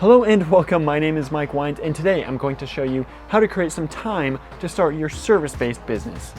Hello and welcome, my name is Mike Wines, and today I'm going to show you how to create some time to start your service-based business.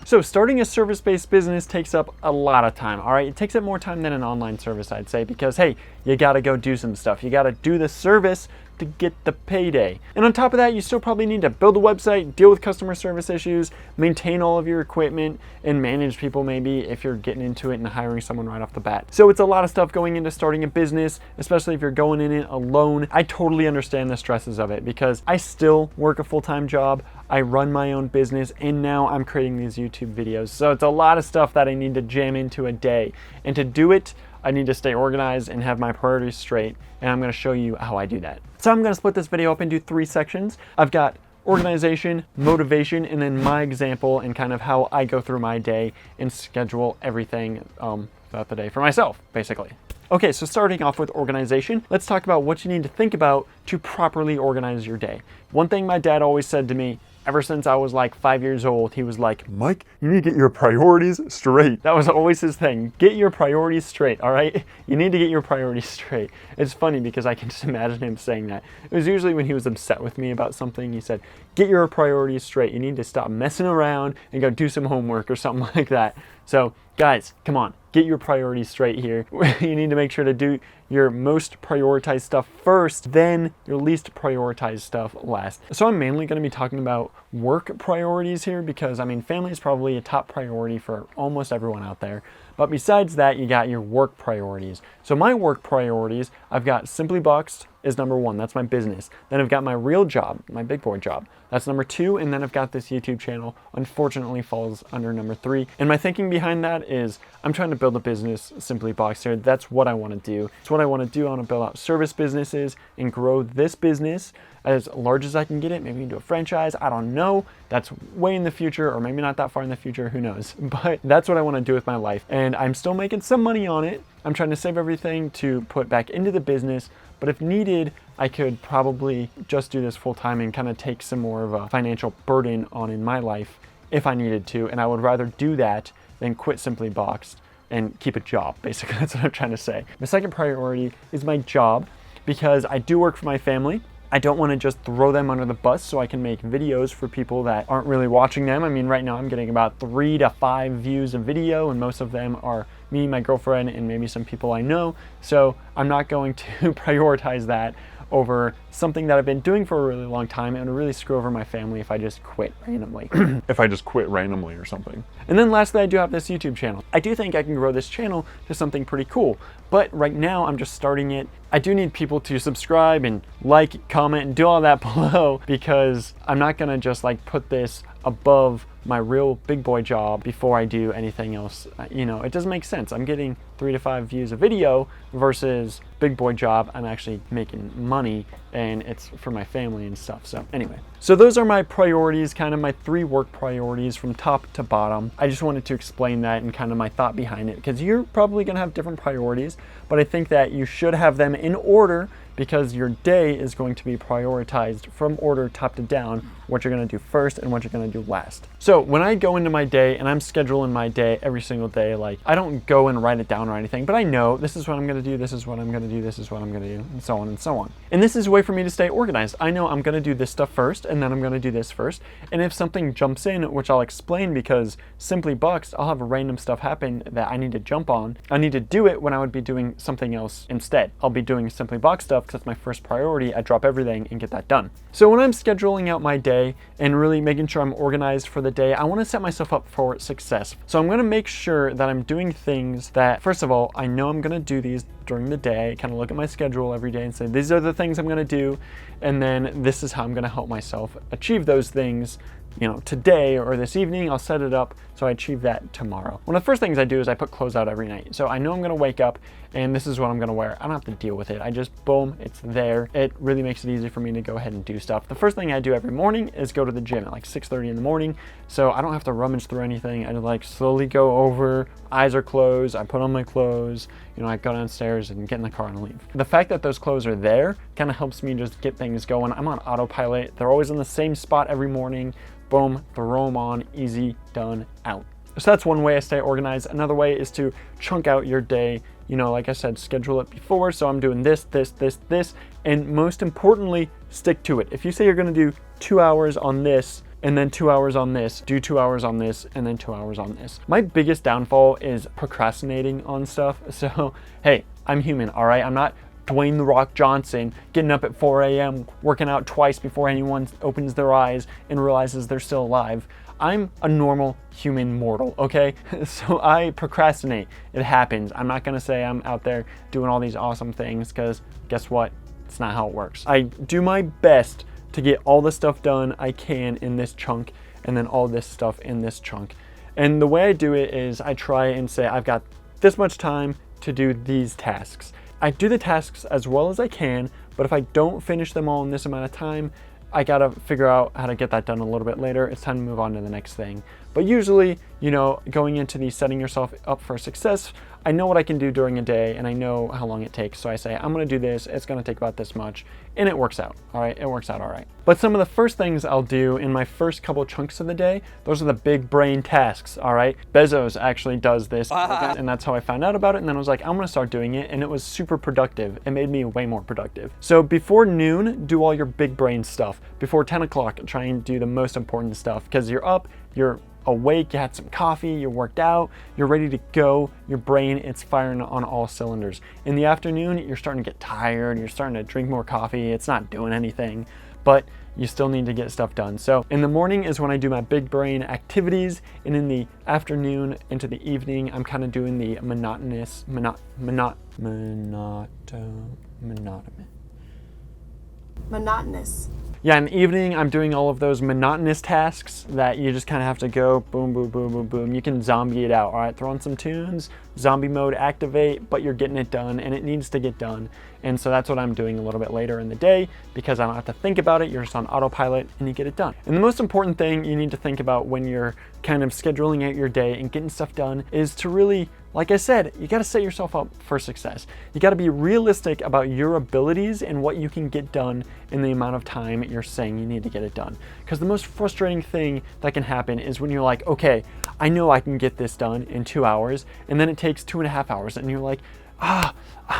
So starting a service-based business takes up a lot of time, all right? It takes up more time than an online service, I'd say, because hey, you gotta go do some stuff. You gotta do the service to get the payday. And on top of that, you still probably need to build a website, deal with customer service issues, maintain all of your equipment, and manage people maybe if you're getting into it and hiring someone right off the bat. So it's a lot of stuff going into starting a business, especially if you're going in it alone. I totally understand the stresses of it because I still work a full-time job. I run my own business, and now I'm creating these YouTube videos. So it's a lot of stuff that I need to jam into a day. And to do it, I need to stay organized and have my priorities straight, and I'm gonna show you how I do that. So I'm gonna split this video up into 3 sections. I've got organization, motivation, and then my example and kind of how I go through my day and schedule everything throughout the day for myself, basically. Okay, so starting off with organization, let's talk about what you need to think about to properly organize your day. One thing my dad always said to me, ever since I was like 5 years old, he was like, Mike, you need to get your priorities straight. That was always his thing. Get your priorities straight, all right? You need to get your priorities straight. It's funny because I can just imagine him saying that. It was usually when he was upset with me about something. He said, get your priorities straight. You need to stop messing around and go do some homework or something like that. So guys, come on, get your priorities straight here. You need to make sure to do your most prioritized stuff first, then your least prioritized stuff last. So I'm mainly going to be talking about work priorities here because, I mean, family is probably a top priority for almost everyone out there. But besides that, you got your work priorities. So my work priorities, I've got Simply Boxed is number 1. That's my business. Then I've got my real job, my big boy job. That's number 2. And then I've got this YouTube channel, unfortunately falls under number 3. And my thinking behind that is I'm trying to build a business, Simply Boxed here. That's what I want to do. It's what I want to do. I want to build out service businesses and grow this business as large as I can get it. Maybe do a franchise. I don't know. That's way in the future, or maybe not that far in the future. Who knows? But that's what I want to do with my life. And I'm still making some money on it. I'm trying to save everything to put back into the business. But if needed, I could probably just do this full time and kind of take some more of a financial burden on in my life if I needed to. And I would rather do that than quit Simply Boxed and keep a job. Basically, that's what I'm trying to say. My second priority is my job because I do work for my family. I don't want to just throw them under the bus so I can make videos for people that aren't really watching them. I mean, right now I'm getting about 3 to 5 views a video, and most of them are me, my girlfriend, and maybe some people I know. So I'm not going to prioritize that over something that I've been doing for a really long time. It would really screw over my family if I just quit randomly. If I just quit randomly or something. And then lastly, I do have this YouTube channel. I do think I can grow this channel to something pretty cool, but right now I'm just starting it. I do need people to subscribe and like, comment, and do all that below because I'm not gonna just like put this above my real big boy job before I do anything else. You know, it doesn't make sense. I'm getting 3 to 5 views a video versus big boy job. I'm actually making money and it's for my family and stuff. So anyway, so those are my priorities, kind of my 3 work priorities from top to bottom. I just wanted to explain that and kind of my thought behind it because you're probably gonna have different priorities, but I think that you should have them in order because your day is going to be prioritized from order top to down, what you're gonna do first and what you're gonna do last. So when I go into my day and I'm scheduling my day every single day, like I don't go and write it down or anything, but I know this is what I'm gonna do, this is what I'm gonna do, this is what I'm gonna do, and so on and so on. And this is a way for me to stay organized. I know I'm gonna do this stuff first and then I'm gonna do this first. And if something jumps in, which I'll explain because Simply Boxed, I'll have random stuff happen that I need to jump on. I need to do it when I would be doing something else instead. I'll be doing Simply Boxed stuff because that's my first priority. I drop everything and get that done. So when I'm scheduling out my day and really making sure I'm organized for the day, I want to set myself up for success. So I'm going to make sure that I'm doing things that, first of all, I know I'm going to do these during the day, kind of look at my schedule every day and say, these are the things I'm going to do. And then this is how I'm going to help myself achieve those things. You know, today or this evening, I'll set it up so I achieve that tomorrow. One of the first things I do is I put clothes out every night. So I know I'm gonna wake up and this is what I'm gonna wear. I don't have to deal with it. I just, boom, it's there. It really makes it easy for me to go ahead and do stuff. The first thing I do every morning is go to the gym at like 6:30 in the morning. So I don't have to rummage through anything. I like slowly go over, eyes are closed, I put on my clothes, you know, I go downstairs and get in the car and leave. The fact that those clothes are there kind of helps me just get things going. I'm on autopilot. They're always in the same spot every morning. Boom, throw them on, easy done out. So that's one way I stay organized. Another way is to chunk out your day. You know, like I said, schedule it before. So I'm doing this, this, this, this, and most importantly, stick to it. If you say you're gonna do 2 hours on this, and then 2 hours on this, do 2 hours on this, and then 2 hours on this. My biggest downfall is procrastinating on stuff. So, hey, I'm human, all right? I'm not Dwayne "The Rock" Johnson getting up at 4 a.m., working out twice before anyone opens their eyes and realizes they're still alive. I'm a normal human mortal, okay? So I procrastinate. It happens. I'm not gonna say I'm out there doing all these awesome things, because guess what? It's not how it works. I do my best to get all the stuff done I can in this chunk, and then all this stuff in this chunk. And the way I do it is I try and say I've got this much time to do these tasks. I do the tasks as well as I can, but if I don't finish them all in this amount of time, I gotta figure out how to get that done a little bit later. It's time to move on to the next thing. But usually, you know, going into the setting yourself up for success, I know what I can do during a day and I know how long it takes. So I say, I'm gonna do this, it's gonna take about this much, and it works out, all right? It works out all right. But some of the first things I'll do in my first couple chunks of the day, those are the big brain tasks, all right? Bezos actually does this, and that's how I found out about it. And then I was like, I'm gonna start doing it, and it was super productive. It made me way more productive. So before noon, do all your big brain stuff. Before 10 o'clock, try and do the most important stuff, because you're up, you're awake, you had some coffee, you worked out, you're ready to go, your brain, it's firing on all cylinders. In the afternoon, you're starting to get tired, you're starting to drink more coffee, it's not doing anything, but you still need to get stuff done. So in the morning is when I do my big brain activities, and in the afternoon into the evening, I'm kind of doing the monotonous. Yeah, in the evening, I'm doing all of those monotonous tasks that you just kind of have to go boom, boom, boom, boom, boom. You can zombie it out, all right? Throw on some tunes, zombie mode activate, but you're getting it done, and it needs to get done. And so that's what I'm doing a little bit later in the day, because I don't have to think about it. You're just on autopilot and you get it done. And the most important thing you need to think about when you're kind of scheduling out your day and getting stuff done is to really, like I said, you gotta set yourself up for success. You gotta be realistic about your abilities and what you can get done in the amount of time you're saying you need to get it done. Because the most frustrating thing that can happen is when you're like, okay, I know I can get this done in 2 hours, and then it takes 2.5 hours, and you're like,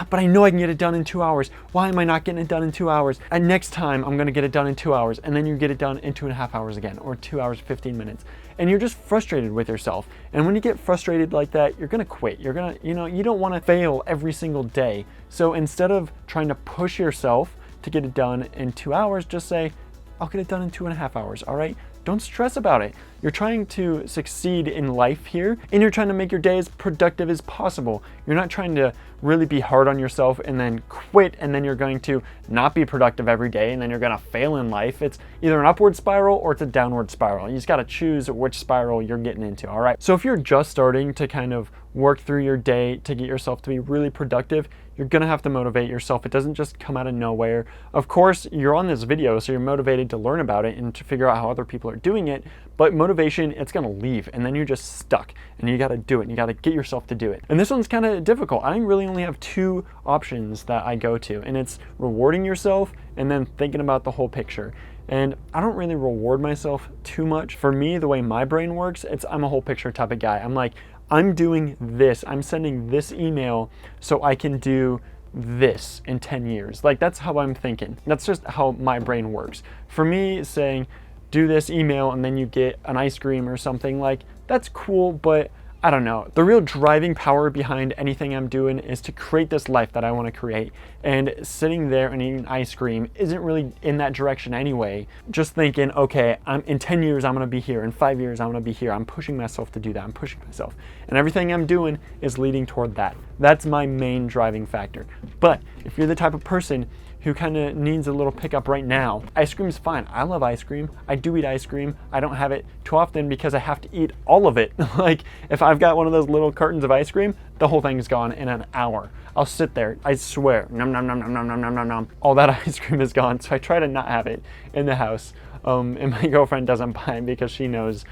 but I know I can get it done in 2 hours. Why am I not getting it done in 2 hours? And next time I'm gonna get it done in 2 hours, and then you get it done in 2.5 hours again, or 2 hours, 15 minutes. And you're just frustrated with yourself. And when you get frustrated like that, you're gonna quit. You're gonna, you don't wanna fail every single day. So instead of trying to push yourself to get it done in 2 hours, just say, I'll get it done in 2.5 hours, all right? Don't stress about it. You're trying to succeed in life here, and you're trying to make your day as productive as possible. You're not trying to really be hard on yourself and then quit, and then you're going to not be productive every day, and then you're gonna fail in life. It's either an upward spiral or it's a downward spiral. You just gotta choose which spiral you're getting into, all right? So if you're just starting to kind of work through your day to get yourself to be really productive, you're gonna have to motivate yourself. It doesn't just come out of nowhere. Of course, you're on this video, so you're motivated to learn about it and to figure out how other people are doing it, but motivation, it's gonna leave, and then you're just stuck, and you gotta do it, and you gotta get yourself to do it. And this one's kind of difficult. I really only have 2 options that I go to, and it's rewarding yourself and then thinking about the whole picture. And I don't really reward myself too much. For me, the way my brain works, I'm a whole picture type of guy. I'm like, I'm doing this, I'm sending this email so I can do this in 10 years. Like, that's how I'm thinking. That's just how my brain works. For me, saying, do this email and then you get an ice cream or something, like, that's cool, but I don't know. The real driving power behind anything I'm doing is to create this life that I want to create. And sitting there and eating ice cream isn't really in that direction anyway. Just thinking, okay, in 10 years, I'm going to be here. In 5 years, I'm going to be here. I'm pushing myself to do that. I'm pushing myself. And everything I'm doing is leading toward that. That's my main driving factor. But if you're the type of person who kind of needs a little pickup right now, ice cream is fine. I love ice cream. I do eat ice cream. I don't have it too often because I have to eat all of it. Like, if I've got one of those little cartons of ice cream, the whole thing is gone in an hour. I'll sit there, I swear, nom nom nom nom nom nom nom nom nom. All that ice cream is gone, so I try to not have it in the house. And my girlfriend doesn't buy it because she knows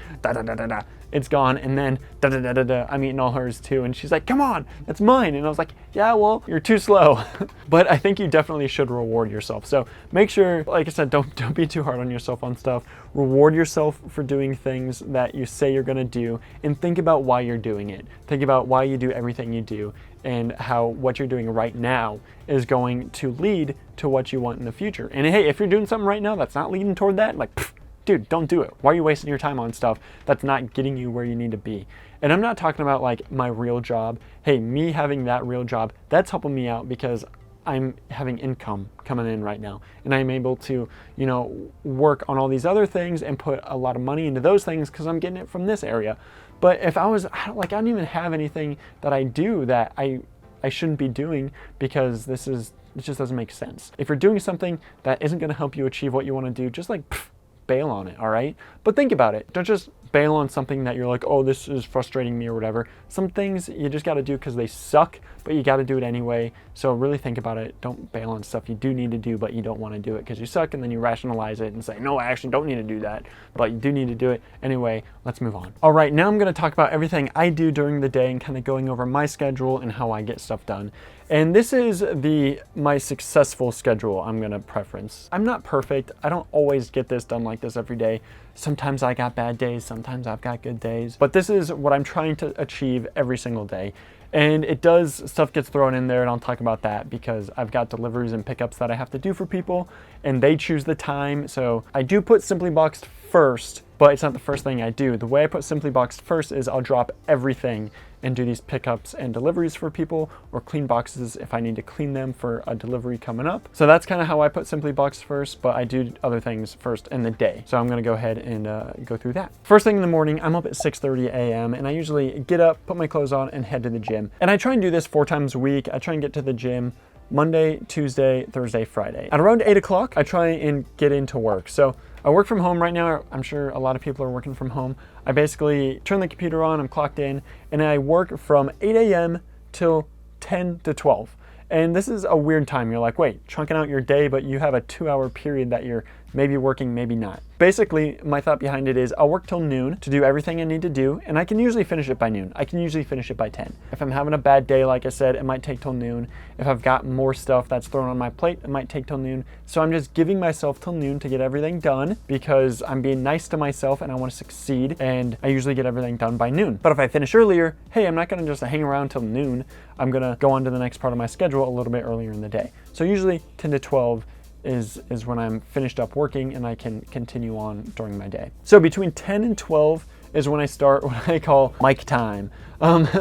it's gone, and then I'm eating all hers too. And she's like, come on, that's mine. And I was like, yeah, well, you're too slow. But I think you definitely should reward yourself. So make sure, like I said, don't be too hard on yourself on stuff. Reward yourself for doing things that you say you're gonna do, and think about why you're doing it. Think about why you do everything you do, and how what you're doing right now is going to lead to what you want in the future. And hey, if you're doing something right now that's not leading toward that, like, dude, don't do it. Why are you wasting your time on stuff that's not getting you where you need to be? And I'm not talking about like my real job. Hey, me having that real job, that's helping me out because I'm having income coming in right now, and I'm able to, you know, work on all these other things and put a lot of money into those things because I'm getting it from this area. But if I don't even have anything that I do that I shouldn't be doing, because it just doesn't make sense. If you're doing something that isn't going to help you achieve what you want to do, just like bail on it, all right? But think about it. Don't just bail on something that you're like, oh, this is frustrating me or whatever. Some things you just got to do because they suck, but you got to do it anyway. So really think about it. Don't bail on stuff you do need to do, but you don't want to do it because you suck, and then you rationalize it and say, no, I actually don't need to do that, but you do need to do it anyway. Let's move on. All right, now I'm going to talk about everything I do during the day and kind of going over my schedule and how I get stuff done. And this is my successful schedule I'm going to preference. I'm not perfect. I don't always get this done like this every day. Sometimes I got bad days, sometimes I've got good days, but this is what I'm trying to achieve every single day. And stuff gets thrown in there, and I'll talk about that because I've got deliveries and pickups that I have to do for people, and they choose the time. So I do put Simply Boxed first, but it's not the first thing I do. The way I put Simply Boxed first is I'll drop everything and do these pickups and deliveries for people, or clean boxes if I need to clean them for a delivery coming up. So that's kind of how I put Simply Boxed first, but I do other things first in the day. So I'm gonna go ahead and go through that. First thing in the morning, I'm up at 6:30 a.m. and I usually get up, put my clothes on, and head to the gym. And I try and do this 4 times a week. I try and get to the gym Monday, Tuesday, Thursday, Friday. At around 8 o'clock, I try and get into work. So I work from home right now. I'm sure a lot of people are working from home. I basically turn the computer on, I'm clocked in, and I work from 8 a.m. till 10 to 12. And this is a weird time. You're like, wait, chunking out your day, but you have a 2-hour period that you're maybe working, maybe not. Basically, my thought behind it is I'll work till noon to do everything I need to do, and I can usually finish it by noon. I can usually finish it by 10. If I'm having a bad day, like I said, it might take till noon. If I've got more stuff that's thrown on my plate, it might take till noon. So I'm just giving myself till noon to get everything done because I'm being nice to myself and I want to succeed, and I usually get everything done by noon. But if I finish earlier, hey, I'm not going to just hang around till noon. I'm going to go on to the next part of my schedule a little bit earlier in the day. So usually 10 to 12 is when I'm finished up working and I can continue on during my day. So between 10 and 12 is when I start what I call mic time.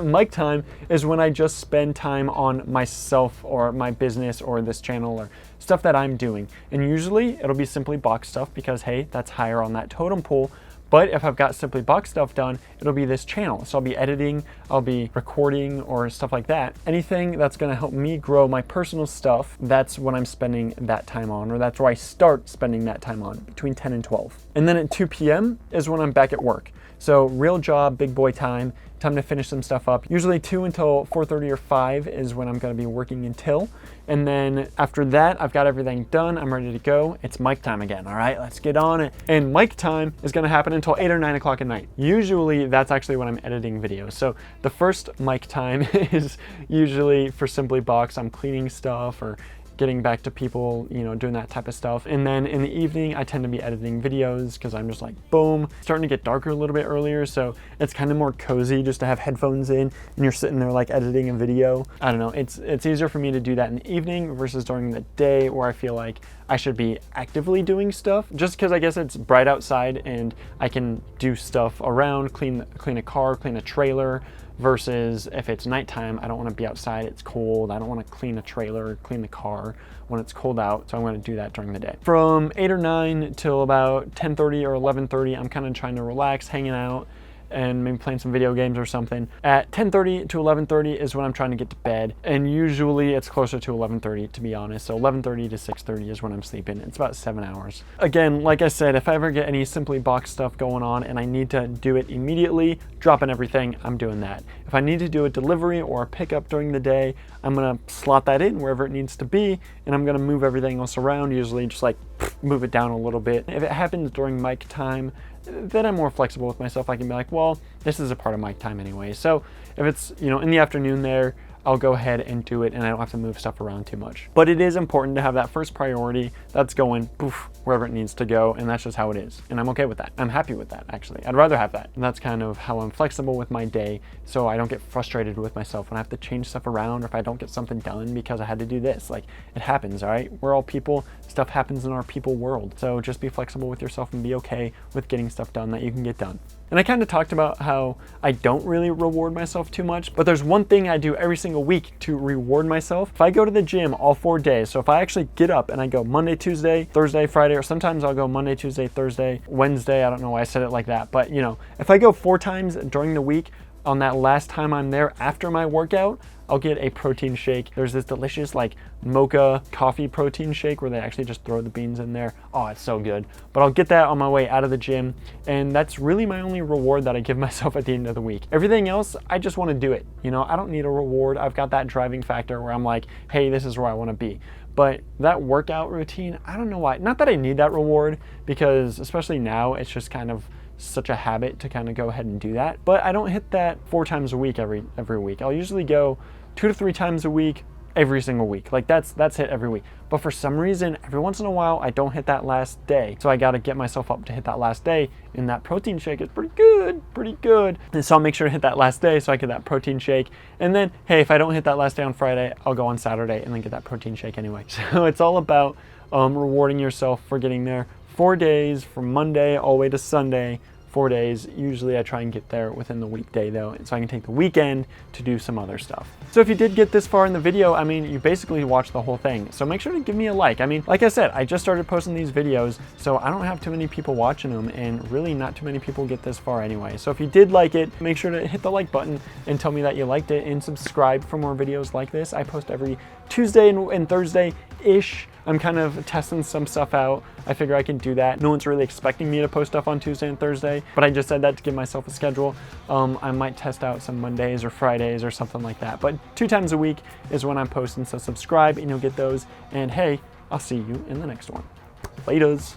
Mic time is when I just spend time on myself or my business or this channel or stuff that I'm doing. And usually it'll be Simply Boxed stuff because, hey, that's higher on that totem pole. But if I've got Simply Boxed stuff done, it'll be this channel. So I'll be editing, I'll be recording or stuff like that. Anything that's gonna help me grow my personal stuff, that's what I'm spending that time on, or that's where I start spending that time on, between 10 and 12. And then at 2 p.m. is when I'm back at work. So real job, big boy time to finish some stuff up. Usually 2 until 4:30 or 5 is when I'm gonna be working until. And then after that, I've got everything done, I'm ready to go. It's mic time again, all right? Let's get on it. And mic time is gonna happen until 8 or 9 o'clock at night. Usually that's actually when I'm editing videos. So the first mic time is usually for Simply Boxed. I'm cleaning stuff or getting back to people, you know, doing that type of stuff. And then in the evening, I tend to be editing videos because I'm just like, boom, starting to get darker a little bit earlier. So it's kind of more cozy just to have headphones in and you're sitting there like editing a video. I don't know, it's easier for me to do that in the evening versus during the day where I feel like I should be actively doing stuff, just because I guess it's bright outside and I can do stuff around, clean a car, clean a trailer, versus if it's nighttime, I don't want to be outside, it's cold, I don't want to clean a trailer, clean the car when it's cold out, so I'm going to do that during the day. From 8 or 9 till about 10:30 or 11:30, I'm kind of trying to relax, hanging out, and maybe playing some video games or something. At 10:30 to 11:30 is when I'm trying to get to bed, and usually it's closer to 11:30 to be honest. So 11:30 to 6:30 is when I'm sleeping. It's about 7 hours. Again, like I said, if I ever get any Simply Boxed stuff going on and I need to do it immediately, dropping everything, I'm doing that. If I need to do a delivery or a pickup during the day, I'm gonna slot that in wherever it needs to be, and I'm gonna move everything else around, usually just like move it down a little bit. If it happens during mic time, then I'm more flexible with myself. I can be like, well, this is a part of mic time anyway. So if it's, in the afternoon there, I'll go ahead and do it and I don't have to move stuff around too much. But it is important to have that first priority that's going poof, wherever it needs to go, and that's just how it is. And I'm okay with that. I'm happy with that, actually. I'd rather have that. And that's kind of how I'm flexible with my day, so I don't get frustrated with myself when I have to change stuff around, or if I don't get something done because I had to do this. Like, it happens, all right? We're all people. Stuff happens in our people world. So just be flexible with yourself and be okay with getting stuff done that you can get done. And I kind of talked about how I don't really reward myself too much, but there's one thing I do every single week to reward myself. If I go to the gym all 4 days, so if I actually get up and I go Monday, Tuesday, Thursday, Friday, or sometimes I'll go Monday, Tuesday, Thursday, Wednesday, I don't know why I said it like that, but if I go 4 times during the week, on that last time I'm there after my workout, I'll get a protein shake. There's this delicious like mocha coffee protein shake where they actually just throw the beans in there. Oh, it's so good. But I'll get that on my way out of the gym, and that's really my only reward that I give myself at the end of the week. Everything else, I just want to do it. I don't need a reward. I've got that driving factor where I'm like, hey, this is where I want to be. But that workout routine, I don't know why. Not that I need that reward, because especially now, it's just kind of such a habit to kind of go ahead and do that. But I don't hit that 4 times a week every week. I'll usually go 2 to 3 times a week every single week. Like that's hit every week. But for some reason, every once in a while, I don't hit that last day. So I got to get myself up to hit that last day. And that protein shake is pretty good. And so I'll make sure to hit that last day so I get that protein shake. And then, hey, if I don't hit that last day on Friday, I'll go on Saturday and then get that protein shake anyway. So it's all about rewarding yourself for getting there 4 days from Monday all the way to Sunday. 4 days. Usually I try and get there within the weekday though, so I can take the weekend to do some other stuff. So if you did get this far in the video, I mean, you basically watched the whole thing. So make sure to give me a like. I mean, like I said, I just started posting these videos, so I don't have too many people watching them, and really not too many people get this far anyway. So if you did like it, make sure to hit the like button and tell me that you liked it, and subscribe for more videos like this. I post every Tuesday and Thursday-ish. I'm kind of testing some stuff out. I figure I can do that. No one's really expecting me to post stuff on Tuesday and Thursday, but I just said that to give myself a schedule. I might test out some Mondays or Fridays or something like that, but 2 times a week is when I'm posting, so subscribe and you'll get those. And hey, I'll see you in the next one. Laters.